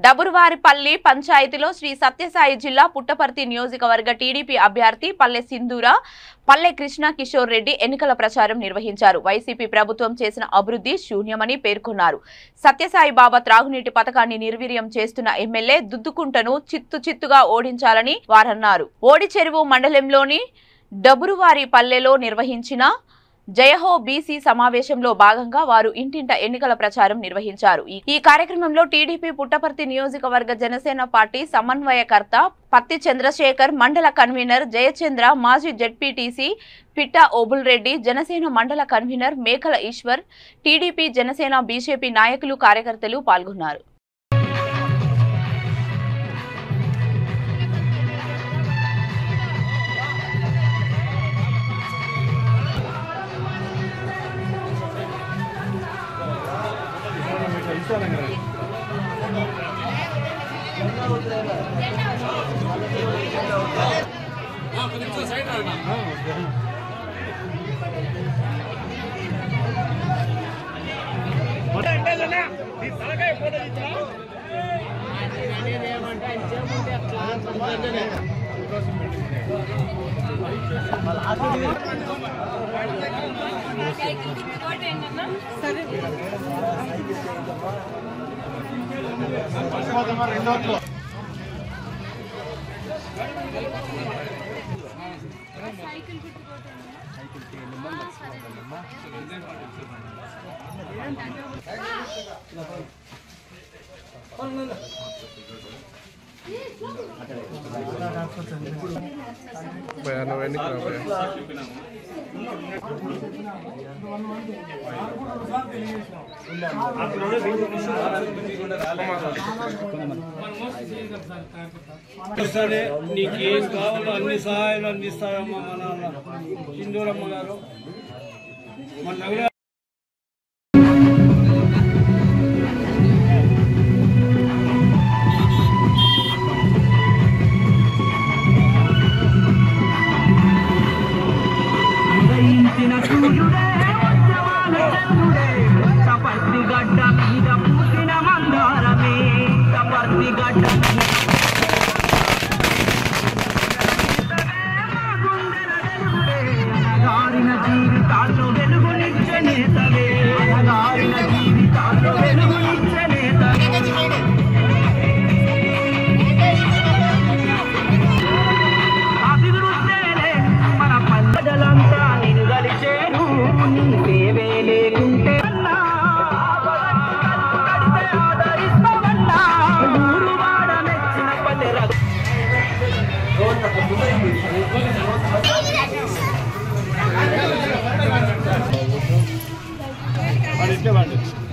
డబురువారిపల్లి పంచాయతీలో శ్రీ సత్యసాయి జిల్లా పుట్టపర్తి నియోజకవర్గ టీడీపీ అభ్యర్థి పల్లె సింధూర, పల్లె కృష్ణ కిషోర్ రెడ్డి ఎన్నికల ప్రచారం నిర్వహించారు. వైసీపీ ప్రభుత్వం చేసిన అభివృద్ధి శూన్యమని పేర్కొన్నారు. సత్యసాయి బాబా త్రాగునీటి పథకాన్ని నిర్వీర్యం చేస్తున్న ఎమ్మెల్యే దుద్దుకుంటను చిత్తుగా ఓడించాలని వారన్నారు. ఓడిచెరువు మండలంలోని డబురువారిపల్లెలో నిర్వహించిన జయహో బీసీ సమావేశంలో భాగంగా వారు ఇంటింట ఎన్నికల ప్రచారం నిర్వహించారు. ఈ కార్యక్రమంలో టీడీపీ పుట్టపర్తి నియోజకవర్గ జనసేన పార్టీ సమన్వయకర్త పత్తి చంద్రశేఖర్, మండల కన్వీనర్ జయచంద్ర, మాజీ జెడ్పీటీసీ పిట్టా ఓబుల్ రెడ్డి, జనసేన మండల కన్వీనర్ మేకల ఈశ్వర్, టీడీపీ, జనసేన, బీజేపీ నాయకులు, కార్యకర్తలు పాల్గొన్నారు. నీకేం కావాలో అన్ని సహాయాలు అందిస్తారమ్మా మన సింధూరమ్మ గారు. మన నగర Vale.